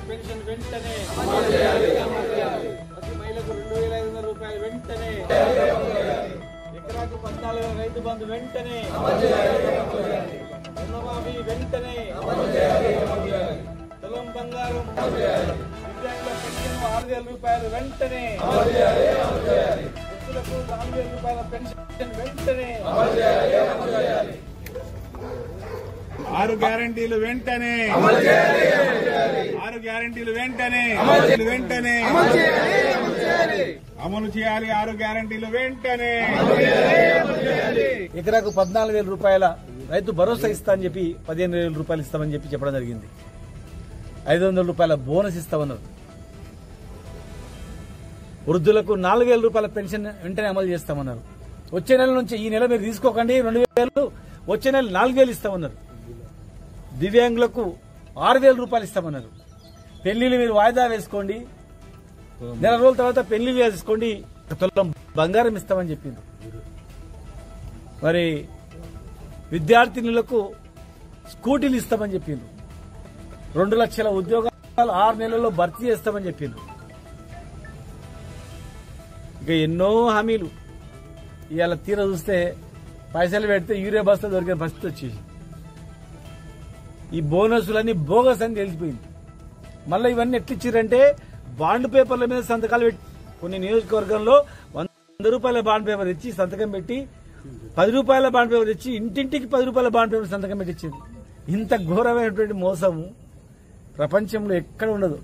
Pension వెంటనే ప్రతి మహిళకు 2,500 రూపాయలు వెంటనే ఎకరాకు 14,000 రైతు బంధు వెంటనే రుణమాఫీ వెంటనే తులం బంగారం దివ్యాంగుల పెన్షన్ 6,000 రూపాయలు వెంటనే వృద్ధులకు 4,000 రూపాయల పెన్షన్ వెంటనే 6 గ్యారెంటీలు వెంటనే 6 గ్యారెంటీలు వెంటనే అమలు చేయాలి 6 గ్యారెంటీలు వెంటనే ఎకరాకు 14,000 రూపాయల రైతు భరోసా ఇస్తా అని చెప్పి 15,000 రూపాయలు ఇస్తామని చెప్పి చెప్పడం జరిగింది. 500 రూపాయల బోనస్ ఇస్తామన్నారు. వృద్ధులకు 4,000 రూపాయల పెన్షన్ వెంటనే అమలు చేస్తామన్నారు. వచ్చే నెల నుంచి ఈ నెల మీరు తీసుకోకండి 2,000, వచ్చే నెల 4,000 ఇస్తామన్నారు. దివ్యాంగులకు 6,000 రూపాయలు ఇస్తామన్నారు. పెళ్లిళ్ళు మీరు వాయిదా వేసుకోండి, నెల రోజుల తర్వాత పెళ్లిళ్ళు వేసుకోండి, తులం బంగారం ఇస్తామని చెప్పింది. మరి విద్యార్థినులకు స్కూటీలు ఇస్తామని చెప్పింది. 2 లక్షల ఉద్యోగాలు 6 నెలల్లో భర్తీ చేస్తామని చెప్పింది. ఇక ఎన్నో హామీలు ఇవాళ తీర చూస్తే పైసలు పెడితే యూరియా బస్తా దొరికిన పరిస్థితి వచ్చేసి ఈ బోనసులన్నీ బోగస్ అని తెలిసిపోయింది. మళ్ళీ ఇవన్నీ ఎట్లిచ్చిరంటే బాండ్ పేపర్ల మీద సంతకాలు పెట్టి కొన్ని నియోజకవర్గంలో 100 రూపాయల బాండ్ పేపర్ ఇచ్చి సంతకం పెట్టి 10 రూపాయల బాండ్ పేపర్ ఇచ్చి ఇంటింటికి 10 రూపాయల బాండ్ పేపర్ సంతకం పెట్టించింది. ఇంత ఘోరమైనటువంటి మోసము ప్రపంచంలో ఎక్కడ ఉండదు.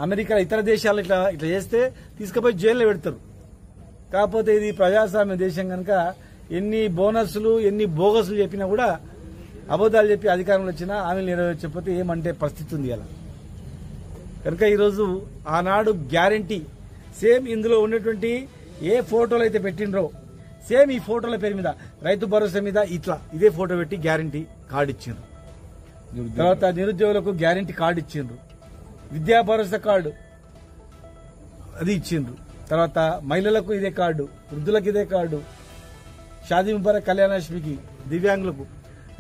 అమెరికా ఇతర దేశాలు ఇట్లా చేస్తే తీసుకుపోయి జైల్లో పెడతారు. కాకపోతే ఇది ప్రజాస్వామ్య దేశం కనుక ఎన్ని బోనస్లు ఎన్ని బోగస్లు చెప్పినా కూడా అబద్దాలు చెప్పి అధికారంలో వచ్చినా హామీలు నెరవేర్చకపోతే ఏమంటే పరిస్థితి ఉంది అలా. కనుక ఈరోజు ఆనాడు గ్యారంటీ సేమ్ ఇందులో ఉన్నటువంటి ఏ ఫోటోలు అయితే పెట్టిండ్రో సేమ్ ఈ ఫోటోల పేరు మీద రైతు భరోసా మీద ఇట్లా ఇదే ఫోటో పెట్టి గ్యారంటీ కార్డు ఇచ్చిండ్రు. తర్వాత నిరుద్యోగులకు గ్యారంటీ కార్డు ఇచ్చిండ్రు. విద్యా భరోసా కార్డు అది ఇచ్చిండ్రు. తర్వాత మహిళలకు ఇదే కార్డు, వృద్ధులకు ఇదే కార్డు, షాదీ ముబారక్ కళ్యాణలక్ష్మికి, దివ్యాంగులకు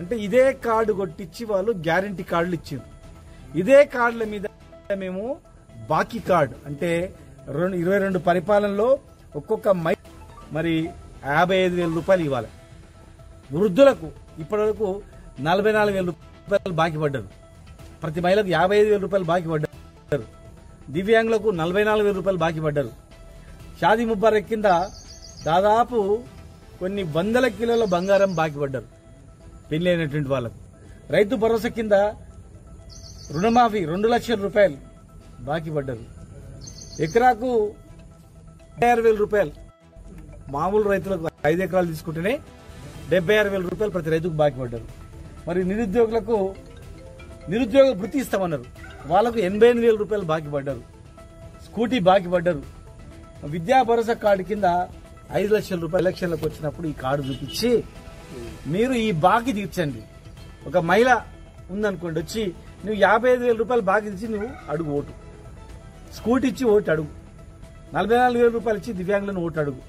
అంటే ఇదే కార్డు కొట్టించి వాళ్ళు గ్యారంటీ కార్డులు ఇచ్చిండ్రు. ఇదే కార్డుల మీద మేము బాకీ కార్డు అంటే 22 పరిపాలనలో ఒక్కొక్క మరి 55,000 రూపాయలు ఇవ్వాలి. వృద్ధులకు ఇప్పటివరకు 44,000 రూపాయలు బాకీ పడ్డారు. ప్రతి మహిళకు 55,000 రూపాయలు బాకీ పడ్డారు. దివ్యాంగులకు 44,000 రూపాయలు బాకీ పడ్డారు. షాదీ ముబారక్ కింద దాదాపు కొన్ని వందల కిలోల బంగారం బాకీ పడ్డారు పెళ్లి అయినటువంటి వాళ్ళకు. రైతు భరోసా కింద రుణమాఫీ 2 లక్షల రూపాయలు బాకీ పడ్డారు. ఎకరాకు 76,000 రూపాయలు మామూలు రైతులకు 5 ఎకరాలు తీసుకుంటేనే 76,000 రూపాయలు ప్రతి రైతుకు బాకీ పడ్డారు. మరి నిరుద్యోగులకు నిరుద్యోగ వృత్తి ఇస్తామన్నారు. వాళ్ళకు 88,000 రూపాయలు బాకీ పడ్డారు. స్కూటీ బాకీ పడ్డారు. విద్యా భరోసా కార్డు కింద 5 లక్షల రూపాయలు ఎలక్షన్లకు వచ్చినప్పుడు ఈ కార్డు చూపించి మీరు ఈ బాకీ తీర్చండి. ఒక మహిళ ఉందనుకోండి, వచ్చి నువ్వు 55,000 రూపాయలు బాకీ తీర్చి నువ్వు అడుగు ఓటు, స్కూటీ ఇచ్చి ఓటు అడుగు, 44,000 రూపాయలు ఇచ్చి దివ్యాంగులను ఓటు అడుగు,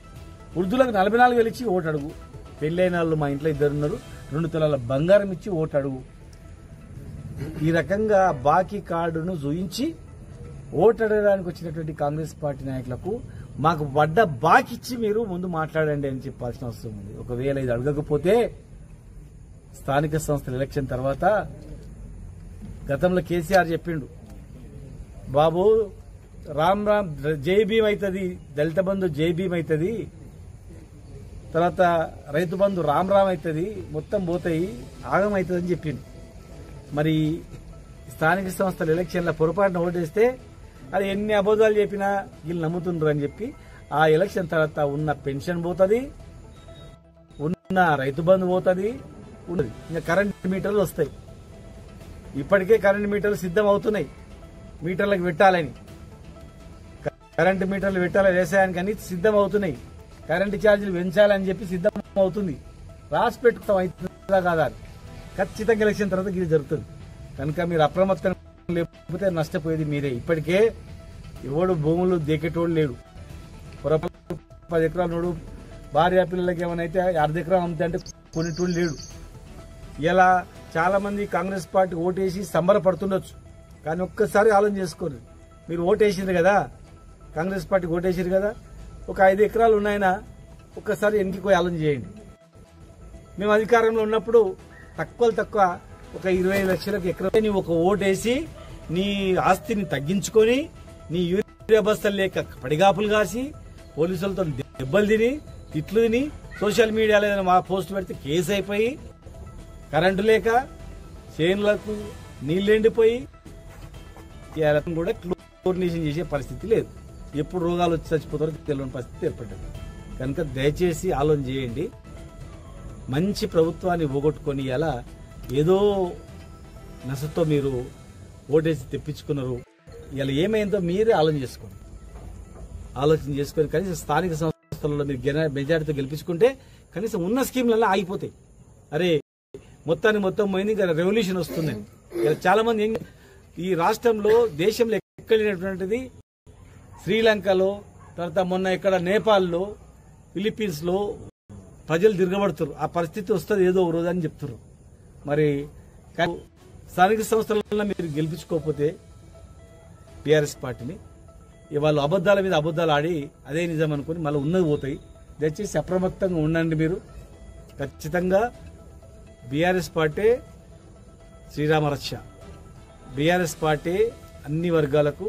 వృద్ధులకు 44,000 ఇచ్చి ఓటు అడుగు, పెళ్ళైన వాళ్ళు మా ఇంట్లో 2 ఉన్నారు 2 తులాల బంగారం ఇచ్చి ఓటు అడుగు. ఈ రకంగా బాకీ కార్డును చూయించి ఓటు అడగడానికి వచ్చినటువంటి కాంగ్రెస్ పార్టీ నాయకులకు మాకు పడ్డ బాకీ ఇచ్చి మీరు ముందు మాట్లాడండి అని చెప్పాల్సిన అవసరం ఉంది. ఒకవేళ ఇది అడగకపోతే స్థానిక సంస్థల ఎలక్షన్ తర్వాత గతంలో కేసీఆర్ చెప్పిండు, బాబు రామ్ రామ్ జై భీమ్ అవుతుంది, దళిత బంధు జై భీమ్ అవుతుంది, తర్వాత రైతు బంధు రామ్ రామ్ అవుతుంది, మొత్తం పోతాయి ఆగం అవుతుంది అని చెప్పిండు. మరి స్థానిక సంస్థల ఎలక్షన్ల పొరపాటున ఓటేస్తే అది ఎన్ని అబద్ధాలు చెప్పినా వీళ్ళు నమ్ముతుండ్రు అని చెప్పి ఆ ఎలక్షన్ తర్వాత ఉన్న పెన్షన్ పోతుంది, ఉన్న రైతు బంధు పోతుంది, ఉన్నది ఇంకా కరెంట్ మీటర్లు వస్తాయి. ఇప్పటికే కరెంట్ మీటర్లు సిద్ధం అవుతున్నాయి, మీటర్లకు పెట్టాలని కరెంటు మీటర్లు పెట్టాలని వ్యవసాయానికి అన్ని సిద్ధం అవుతున్నాయి. కరెంటు ఛార్జీలు పెంచాలని చెప్పి సిద్ధం అవుతుంది. రాసి పెట్టుకుంటాం అవుతుందా కాదా అని. ఖచ్చితంగా ఎలక్షన్ తర్వాత ఇది జరుగుతుంది. కనుక మీరు అప్రమత్తం లేకపోతే నష్టపోయేది మీరే. ఇప్పటికే ఎవడు భూములు దేకేటోడు లేడు. 10 ఎకరాలు నోడు భార్య పిల్లలకి ఏమైనా అయితే 1/2 ఎకరం అమ్మితే అంటే కొనేటోడు లేడు. ఇలా చాలా మంది కాంగ్రెస్ పార్టీ ఓటేసి సంబరపడుతుండొచ్చు, కానీ ఒక్కసారి ఆలోచన చేసుకోండి. మీరు ఓటేసిండ్రు కదా, కాంగ్రెస్ పార్టీకి ఓటేసారు కదా, ఒక 5 ఎకరాలు ఉన్నాయన ఒక్కసారి వెనక్కి పోయి ఆలోచన చేయండి. మేము అధికారంలో ఉన్నప్పుడు తక్కువ ఒక 25 లక్షలకు ఎకరం నీ ఒక ఓటేసి నీ ఆస్తిని తగ్గించుకొని నీ యూరియా బస్తలు లేక పడిగాపులు కాసి పోలీసులతో దెబ్బలు తిని తిట్లు తిని సోషల్ మీడియాలో ఏదైనా మా పోస్ట్ పెడితే కేసు అయిపోయి కరెంటు లేక చేనులకు నీళ్లు ఎండిపోయి కూడా క్లోరినేషన్ చేసే పరిస్థితి లేదు. ఎప్పుడు రోగాలు వచ్చి చచ్చిపోతారో తెలియని పరిస్థితి ఏర్పడ్డది. కనుక దయచేసి ఆలోచన చేయండి. మంచి ప్రభుత్వాన్ని పోగొట్టుకొని ఇలా ఏదో నసతో మీరు ఓటేసి తెప్పించుకున్నారు. ఇలా ఏమైందో మీరే ఆలోచన చేసుకొని కనీసం స్థానిక సంస్థలలో మీరు మెజారిటీతో గెలిపించుకుంటే కనీసం ఉన్న స్కీమ్లలో ఆగిపోతాయి. అరే మొత్తం పోయింది, ఇంకా రెవల్యూషన్ వస్తుందని. ఇలా చాలా మంది ఈ రాష్ట్రంలో దేశంలో ఎక్కడినటువంటిది శ్రీలంకలో, తర్వాత మొన్న ఇక్కడ నేపాల్లో, ఫిలిప్పీన్స్ లో ప్రజలు తిరగబడుతారు. ఆ పరిస్థితి వస్తుంది ఏదో ఒక రోజు అని చెప్తారు. మరి స్థానిక సంస్థలలో మీరు గెలిపించుకోకపోతే టీఆర్ఎస్ పార్టీని వాళ్ళు అబద్దాల మీద అబద్దాలు ఆడి అదే నిజం అనుకుని మళ్ళీ ఉన్నది పోతాయి. దయచేసి అప్రమత్తంగా ఉండండి. మీరు ఖచ్చితంగా బీఆర్ఎస్ పార్టీ శ్రీరామ రక్ష, బీఆర్ఎస్ పార్టీ అన్ని వర్గాలకు